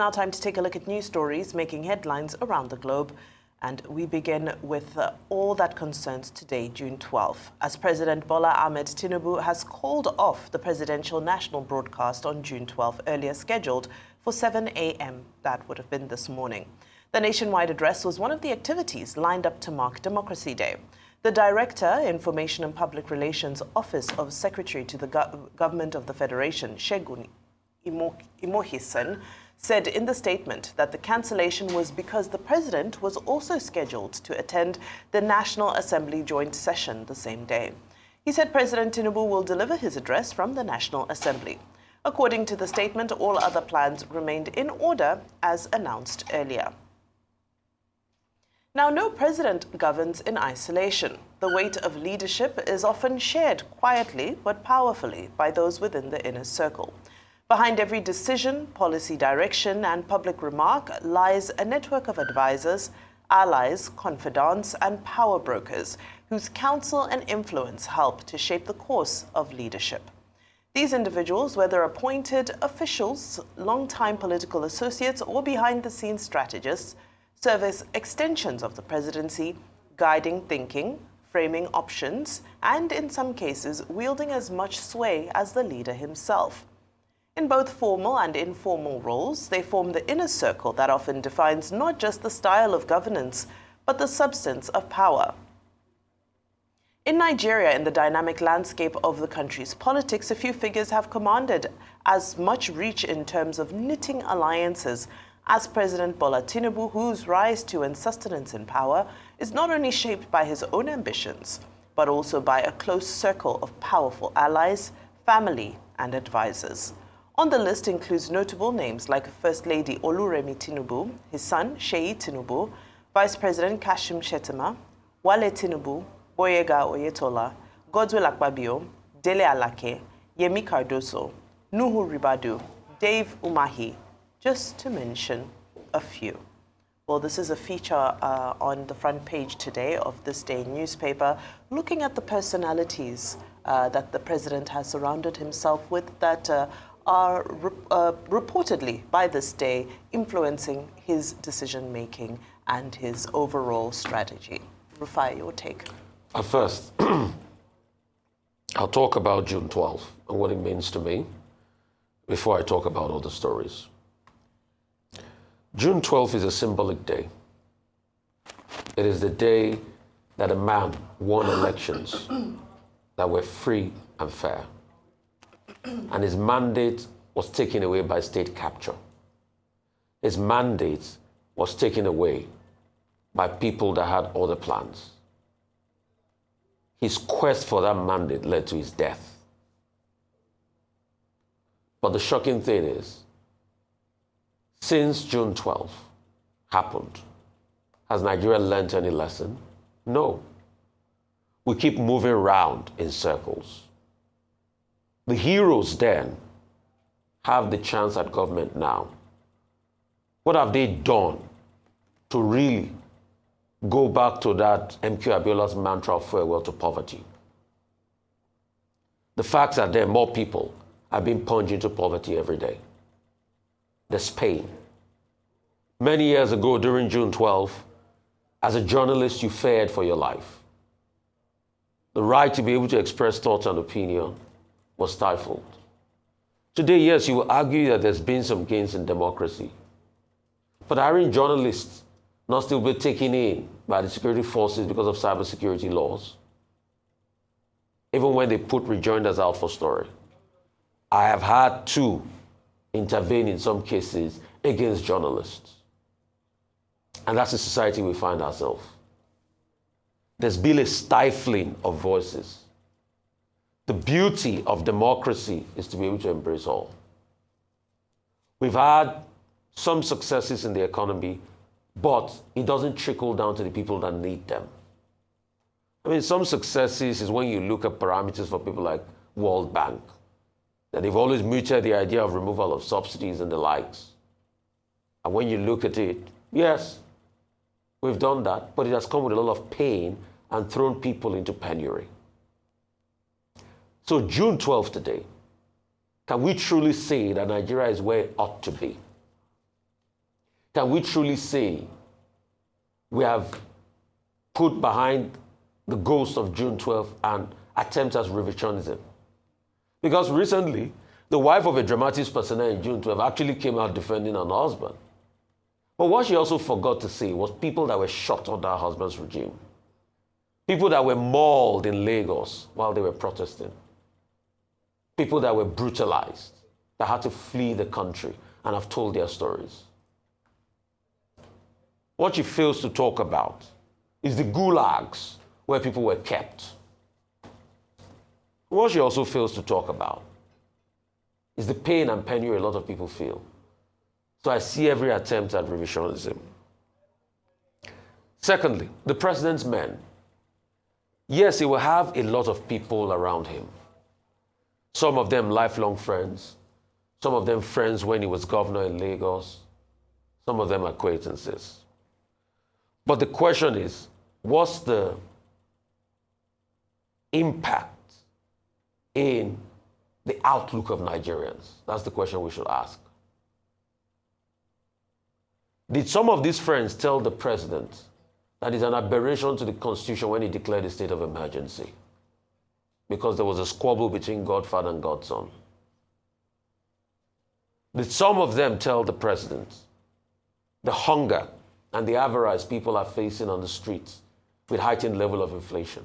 now time to take a look at news stories making headlines around the globe. And we begin with all that concerns today, June 12th, as President Bola Ahmed Tinubu has called off the presidential national broadcast on June 12th, earlier scheduled for 7 a.m. That would have been this morning. The nationwide address was one of the activities lined up to mark Democracy Day. The Director, Information and Public Relations Office of Secretary to the Government of the Federation, Segun Imohisen, said in the statement that the cancellation was because the president was also scheduled to attend the National Assembly joint session the same day. He said President Tinubu will deliver his address from the National Assembly. According to the statement, all other plans remained in order as announced earlier. Now, no president governs in isolation. The weight of leadership is often shared quietly but powerfully by those within the inner circle. Behind every decision, policy direction, and public remark lies a network of advisors, allies, confidants, and power brokers whose counsel and influence help to shape the course of leadership. These individuals, whether appointed officials, long-time political associates, or behind-the-scenes strategists, serve as extensions of the presidency, guiding thinking, framing options, and in some cases, wielding as much sway as the leader himself. In both formal and informal roles, they form the inner circle that often defines not just the style of governance, but the substance of power. In Nigeria, in the dynamic landscape of the country's politics, a few figures have commanded as much reach in terms of knitting alliances as President Bola Tinubu, whose rise to and sustenance in power is not only shaped by his own ambitions, but also by a close circle of powerful allies, family, and advisors. On the list includes notable names like First Lady Oluremi Tinubu, his son Sheyi Tinubu, Vice President Kashim Shettima, Wale Tinubu, Boyega Oyetola, Godswill Akpabio, Dele Alake, Yemi Cardoso, Nuhu Ribadu, Dave Umahi, just to mention a few. Well, this is a feature on the front page today of This Day newspaper, looking at the personalities that the president has surrounded himself with that are reportedly, by this day, influencing his decision-making and his overall strategy. Rufai, your take? First, I'll talk about June 12th and what it means to me before I talk about other stories. June 12th is a symbolic day. It is the day that a man won elections that were free and fair, and his mandate was taken away by state capture. His mandate was taken away by people that had other plans. His quest for that mandate led to his death. But the shocking thing is, since June 12th happened, has Nigeria learned any lesson? No. We keep moving around in circles. The heroes then have the chance at government now. What have they done to really go back to that MQ Abiola's mantra of farewell to poverty? The facts are there, more people are being plunged into poverty every day. There's pain. Many years ago, during June 12th, as a journalist, you feared for your life. The right to be able to express thoughts and opinion was stifled. Today, yes, you will argue that there's been some gains in democracy. But hiring journalists not still be taken in by the security forces because of cybersecurity laws, even when they put rejoinders out for story. I have had to intervene in some cases against journalists. And that's the society we find ourselves. There's been a stifling of voices. The beauty of democracy is to be able to embrace all. We've had some successes in the economy, but it doesn't trickle down to the people that need them. I mean, some successes is when you look at parameters for people like World Bank, that they've always mooted the idea of removal of subsidies and the likes. And when you look at it, yes, we've done that, but it has come with a lot of pain and thrown people into penury. So June 12th today, can we truly say that Nigeria is where it ought to be? can we truly say we have put behind the ghost of June 12th and attempt at revisionism? Because recently, the wife of a dramatis personae in June 12th actually came out defending her husband. But what she also forgot to say was people that were shot under her husband's regime. People that were mauled in Lagos while they were protesting. People that were brutalized, that had to flee the country and have told their stories. What she fails to talk about is the gulags where people were kept. What she also fails to talk about is the pain and penury a lot of people feel. So I see every attempt at revisionism. Secondly, the president's men. Yes, he will have a lot of people around him. Some of them lifelong friends. Some of them friends when he was governor in Lagos. Some of them acquaintances. But the question is, what's the impact in the outlook of Nigerians? That's the question we should ask. Did some of these friends tell the president that it's an aberration to the Constitution when he declared a state of emergency because there was a squabble between Godfather and Godson? Did some of them tell the president the hunger and the avarice people are facing on the streets with heightened level of inflation?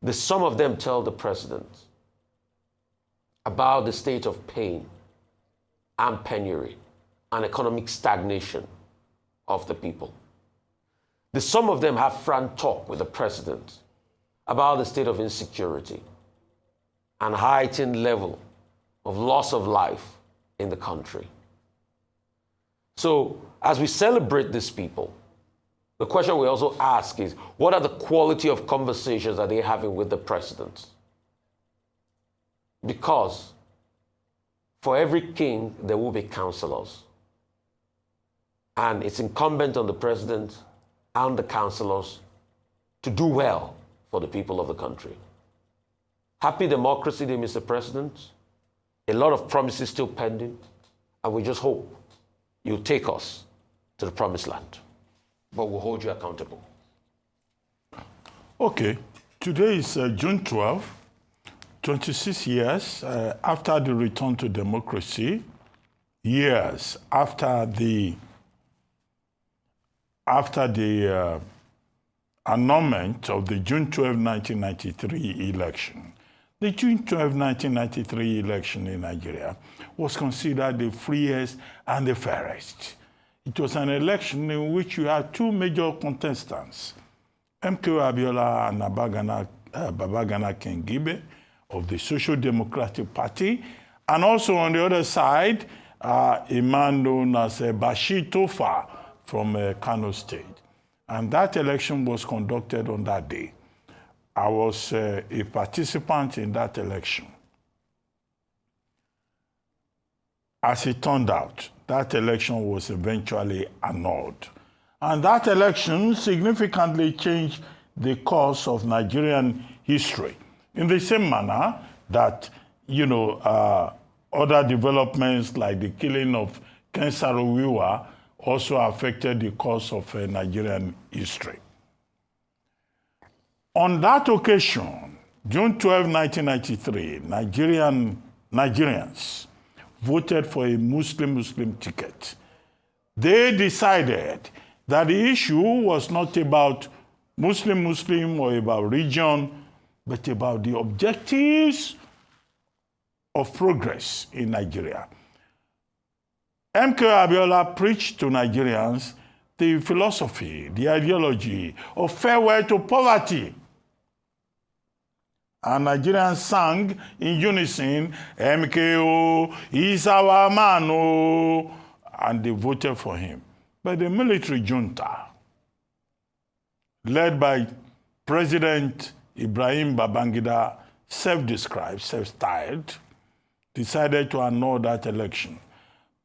Did some of them tell the president about the state of pain and penury and economic stagnation of the people? Did some of them have frank talk with the president about the state of insecurity and heightened level of loss of life in the country? So as we celebrate these people, the question we also ask is, what are the quality of conversations that they're having with the president? Because for every king, there will be counselors. And it's incumbent on the president and the counselors to do well for the people of the country. Happy democracy day, Mr. President. A lot of promises still pending, and we just hope you take us to the promised land. But we'll hold you accountable. Okay, today is June 12, 26 years after the return to democracy, years after the annulment of the June 12, 1993 election. The June 12, 1993 election in Nigeria was considered the freest and the fairest. It was an election in which you had two major contestants, MKO Abiola and Babagana Kingibe of the Social Democratic Party, and also on the other side, a man known as Bashir Tofa from Kano State. And that election was conducted on that day. I was a participant in that election. As it turned out, that election was eventually annulled. And that election significantly changed the course of Nigerian history in the same manner that, other developments like the killing of Ken Saro-Wiwa also affected the course of Nigerian history. On that occasion, June 12, 1993, Nigerians voted for a Muslim ticket. They decided that the issue was not about Muslim or about region, but about the objectives of progress in Nigeria. MK Abiola preached to Nigerians the philosophy, the ideology of farewell to poverty. And Nigerians sang in unison, MKO is our man, oh, and they voted for him. But the military junta, led by President Ibrahim Babangida, self-described, self-styled, decided to annul that election.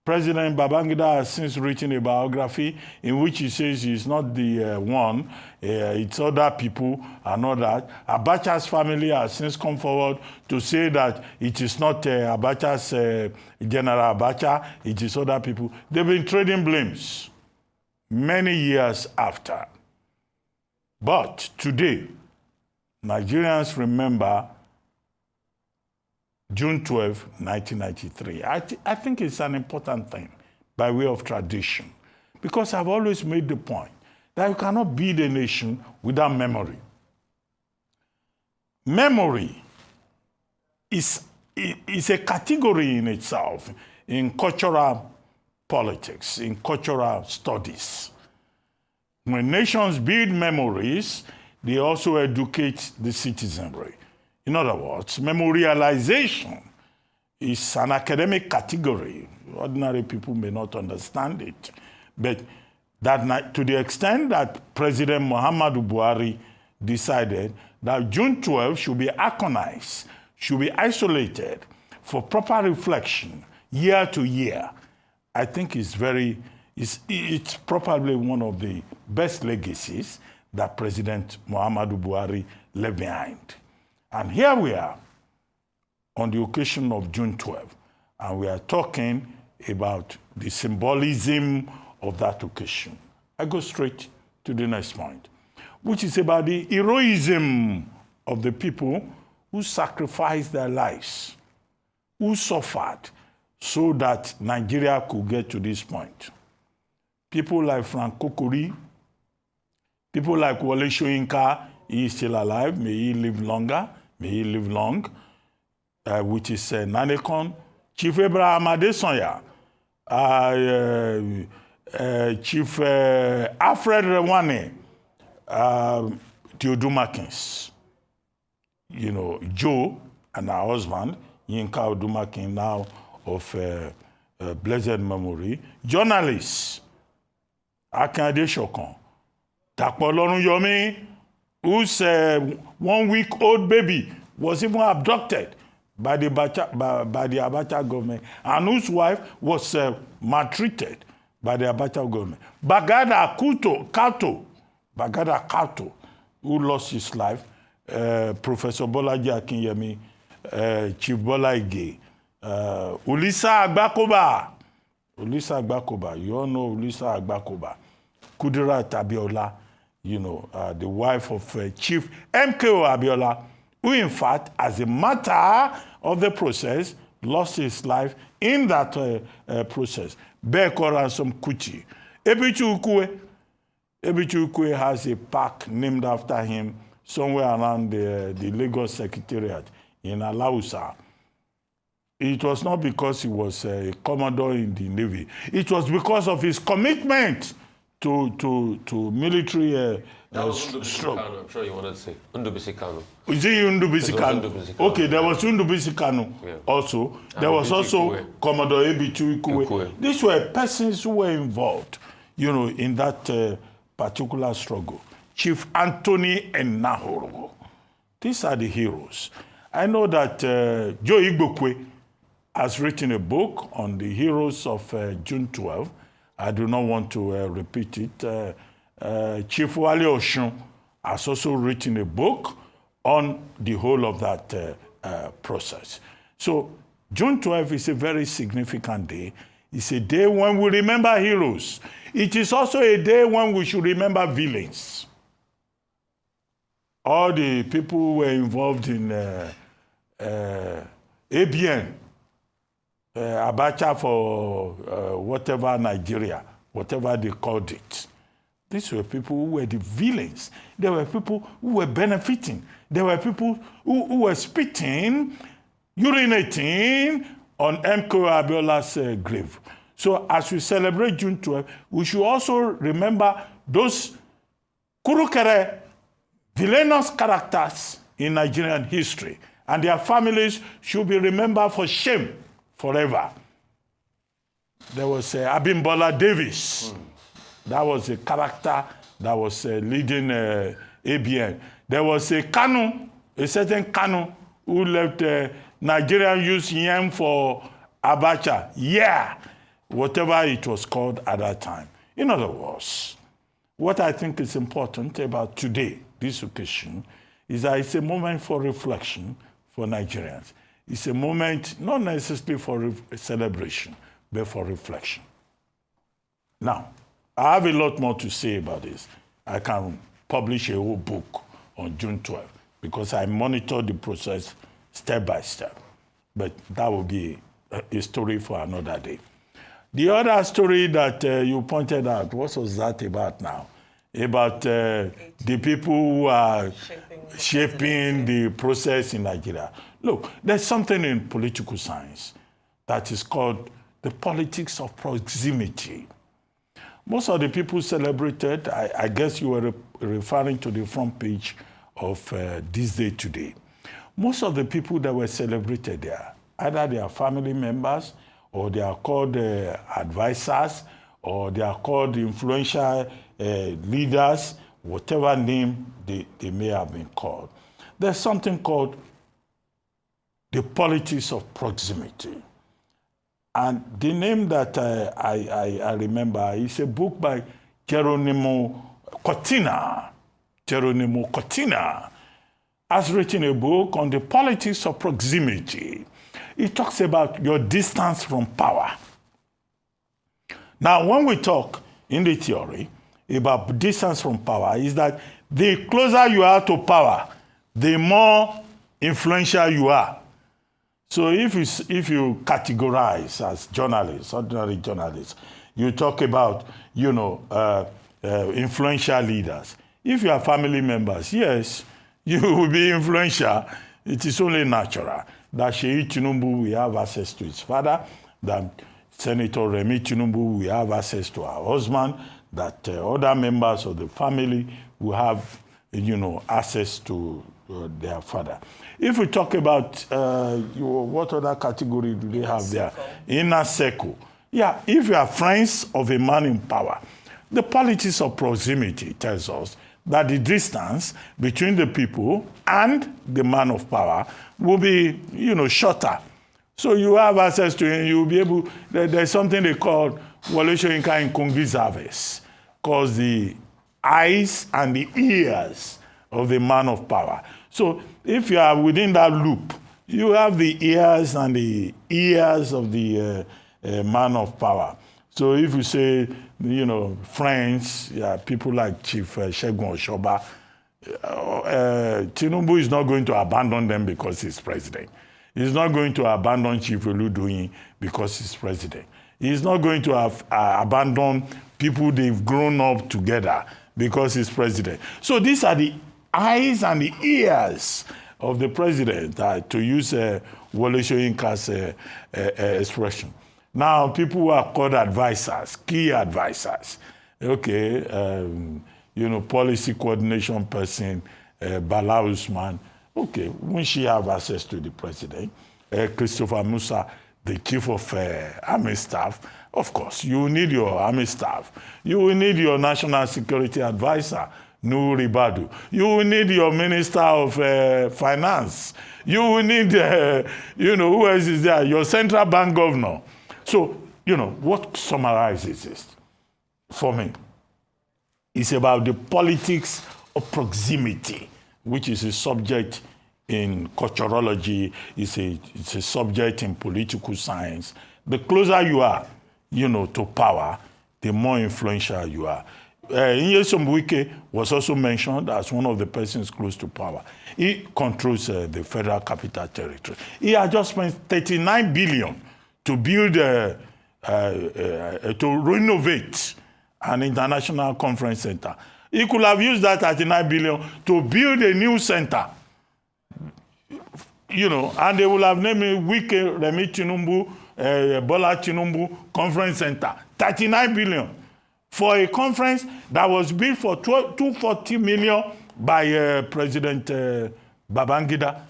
President Babangida has since written a biography in which he says he's not the one, it's other people and all that. Abacha's family has since come forward to say that it is not Abacha's General Abacha, it is other people. They've been trading blames many years after. But today, Nigerians remember June 12, 1993. I think it's an important thing by way of tradition, because I've always made the point that you cannot build a nation without memory. Memory is a category in itself in cultural politics, in cultural studies. When nations build memories, they also educate the citizenry. In other words, memorialization is an academic category. Ordinary people may not understand it. But that, to the extent that President Muhammadu Buhari decided that June 12 should be archived, should be isolated for proper reflection year to year, I think it's probably one of the best legacies that President Muhammadu Buhari left behind. And here we are on the occasion of June 12, and we are talking about the symbolism of that occasion. I go straight to the next point, which is about the heroism of the people who sacrificed their lives, who suffered so that Nigeria could get to this point. People like Frank Kokori, people like Wole Soyinka, he is still alive, may he live longer, may he live long, which is Nanekon, Chief Abraham Adesanya, Chief Alfred Rewane, Theodore Makins, Joe and her husband, Yinka Odumakin, now of blessed memory, journalists, Akande Shokon, Dapo Olorunyomi, whose 1 week old baby was even abducted by the Abacha government, and whose wife was maltreated by the Abacha government. Bagada Kato, who lost his life, Professor Bolaji Akinyemi, Chief Bola Ige, Ulisa Agbakoba, you all know Ulisa Agbakoba, Kudirat Abiola, the wife of Chief MKO Abiola, who in fact, as a matter of the process, lost his life in that process. Beko Ransom Kuti. Ebichu Ukwe has a park named after him somewhere around the Lagos Secretariat in Alausa. It was not because he was a commodore in the Navy. It was because of his commitment to military struggle. I'm sure you wanted to say Undubisi Kanu. Is it Undubisi Kanu? Okay, there was Undubisi Kanu also. There was also Commodore Ebichu Ukwe. These were persons who were involved, in that particular struggle. Chief Anthony Enahoro. These are the heroes. I know that Joe Igbokwe has written a book on the heroes of June 12. I do not want to repeat it. Chief Wale Oshun has also written a book on the whole of that process. So June 12 is a very significant day. It's a day when we remember heroes. It is also a day when we should remember villains. All the people who were involved in ABN, Abacha for whatever Nigeria, whatever they called it. These were people who were the villains. There were people who were benefiting. There were people who were spitting, urinating on MKO Abiola's grave. So as we celebrate June 12, we should also remember those kurukere, villainous characters in Nigerian history. And their families should be remembered for shame forever. There was Abimbola Davis. That was a character that was leading ABN. There was a certain Kanu, who left Nigerian youth yam for Abacha. Yeah, whatever it was called at that time. In other words, what I think is important about today, this occasion, is that it's a moment for reflection for Nigerians. It's a moment not necessarily for celebration, but for reflection. Now, I have a lot more to say about this. I can publish a whole book on June 12th because I monitor the process step by step. But that will be a story for another day. The other story that you pointed out, what was that about now? About the people who are shaping the process in Nigeria. Look, there's something in political science that is called the politics of proximity. Most of the people celebrated, I guess you were referring to the front page of This Day Today. Most of the people that were celebrated there, either they are family members, or they are called advisors, or they are called influential leaders, whatever name they may have been called. There's something called the politics of proximity. And the name that I remember is a book by Geronimo Cortina. Geronimo Cortina has written a book on the politics of proximity. It talks about your distance from power. Now, when we talk in the theory about distance from power, is that the closer you are to power, the more influential you are. So if you categorize as journalists, ordinary journalists, you talk about, influential leaders. If you are family members, yes, you will be influential. It is only natural that Seyi Tinubu will have access to his father, that Senator Remi Tinubu will have access to her husband, that other members of the family will have, access to their father. If we talk about what other category do they have there? Inner circle. Yeah, if you are friends of a man in power, the politics of proximity tells us that the distance between the people and the man of power will be, shorter. So you have access to him, you'll be able, there's something they call Wole Soyinka Nkungi service, called the eyes and the ears of the man of power. So if you are within that loop, you have the ears and the ears of the man of power. So if you say, friends, people like Chief Segun Oshoba, Tinubu is not going to abandon them because he's president. He's not going to abandon Chief Oludoyin because he's president. He's not going to abandon people they've grown up together because he's president. So these are the eyes and the ears of the president, to use Wole Soyinka's expression. Now, people who are called advisors, key advisors, policy coordination person, Bala Usman, when she have access to the president, Christopher Musa, the chief of army staff, of course, you need your army staff. You will need your national security advisor, Nuhu Ribadu. You will need your minister of finance. You will need, who else is there? Your central bank governor. So, what summarizes this for me is about the politics of proximity, which is a subject in culturology, it's a subject in political science. The closer you are, to power, the more influential you are. Nyesom Wike was also mentioned as one of the persons close to power. He controls the Federal Capital Territory. He has just spent 39 billion to build, to renovate an international conference center. He could have used that 39 billion to build a new center. And they will have named it Wike Remi Tinubu, Bola Tinubu Conference Center. 39 billion. For a conference that was built for 240 million by President Babangida.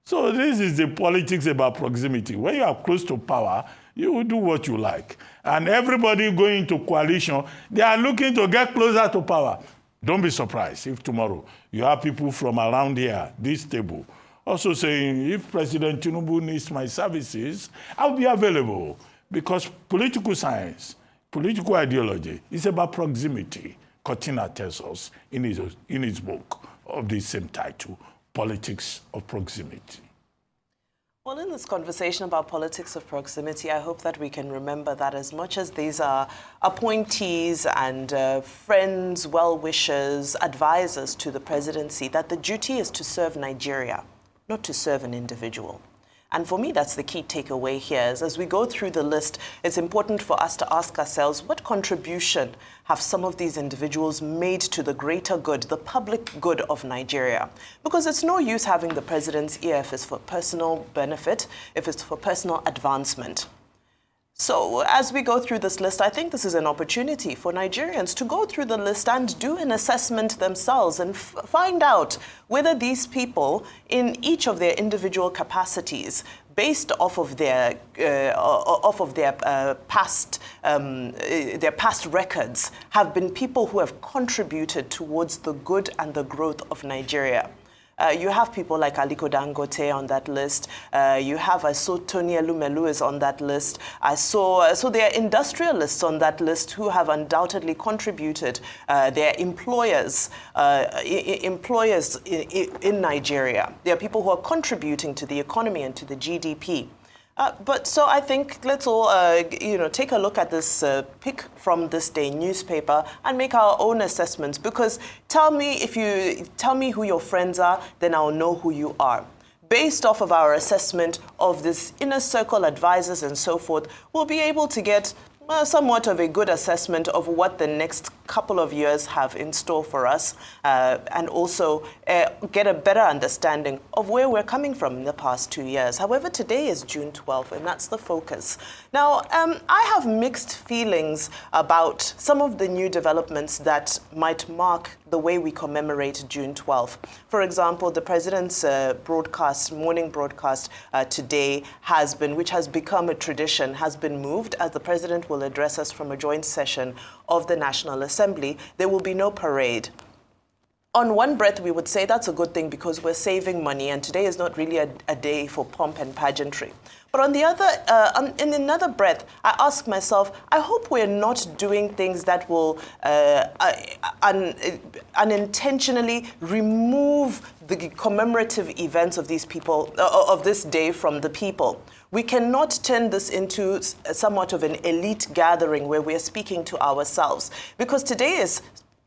So this is the politics about proximity. When you are close to power, you will do what you like. And everybody going into coalition, they are looking to get closer to power. Don't be surprised if tomorrow you have people from around here, this table, also saying, if President Tinubu needs my services, I'll be available. Because political science, political ideology is about proximity. Cortina tells us in his book of the same title, Politics of Proximity. Well, in this conversation about politics of proximity, I hope that we can remember that as much as these are appointees and friends, well-wishers, advisors to the presidency, that the duty is to serve Nigeria, not to serve an individual. And for me, that's the key takeaway here. Is as we go through the list, it's important for us to ask ourselves, what contribution have some of these individuals made to the greater good, the public good of Nigeria? Because it's no use having the president's ear if it's for personal benefit, if it's for personal advancement. So as we go through this list, I think this is an opportunity for Nigerians to go through the list and do an assessment themselves and find out whether these people in each of their individual capacities, based off of their past records, have been people who have contributed towards the good and the growth of Nigeria. You have people like Aliko Dangote on that list. You have, I saw Tony Elumelu is on that list. So there are industrialists on that list who have undoubtedly contributed. They're employers in Nigeria. There are people who are contributing to the economy and to the GDP. But so I think let's all, take a look at this pick from This Day newspaper and make our own assessments. Because if you tell me who your friends are, then I'll know who you are. Based off of our assessment of this inner circle advisors and so forth, we'll be able to get somewhat of a good assessment of what the next couple of years have in store for us, and also get a better understanding of where we're coming from in the past 2 years. However, today is June 12th, and that's the focus. Now, I have mixed feelings about some of the new developments that might mark the way we commemorate June 12th. For example, the president's morning broadcast today which has become a tradition, has been moved as the president will address us from a joint session of the National Assembly. There will be no parade. On one breath, we would say that's a good thing because we're saving money, and today is not really a day for pomp and pageantry. But on the other, in another breath, I ask myself, I hope we're not doing things that will unintentionally remove the commemorative events of these people, of this day from the people. We cannot turn this into somewhat of an elite gathering where we're speaking to ourselves, because today is,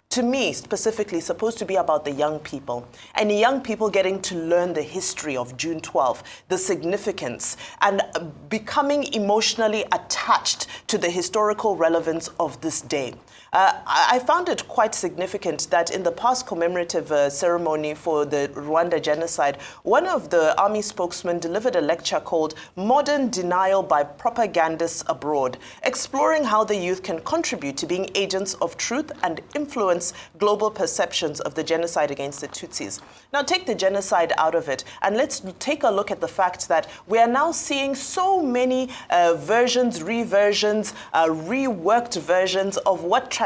to me specifically, supposed to be about the young people, and the young people getting to learn the history of June 12th, the significance, and becoming emotionally attached to the historical relevance of this day. I found it quite significant that in the past commemorative ceremony for the Rwanda genocide, one of the army spokesmen delivered a lecture called Modern Denial by Propagandists Abroad, exploring how the youth can contribute to being agents of truth and influence global perceptions of the genocide against the Tutsis. Now take the genocide out of it, and let's take a look at the fact that we are now seeing so many versions, reversions, reworked versions of what transpired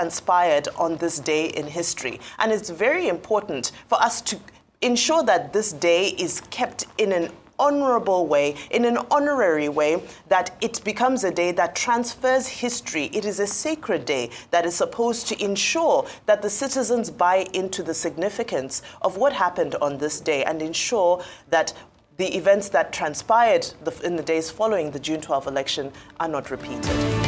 on this day in history. And it's very important for us to ensure that this day is kept in an honorable way, in an honorary way, that it becomes a day that transfers history. It is a sacred day that is supposed to ensure that the citizens buy into the significance of what happened on this day and ensure that the events that transpired in the days following the June 12th election are not repeated.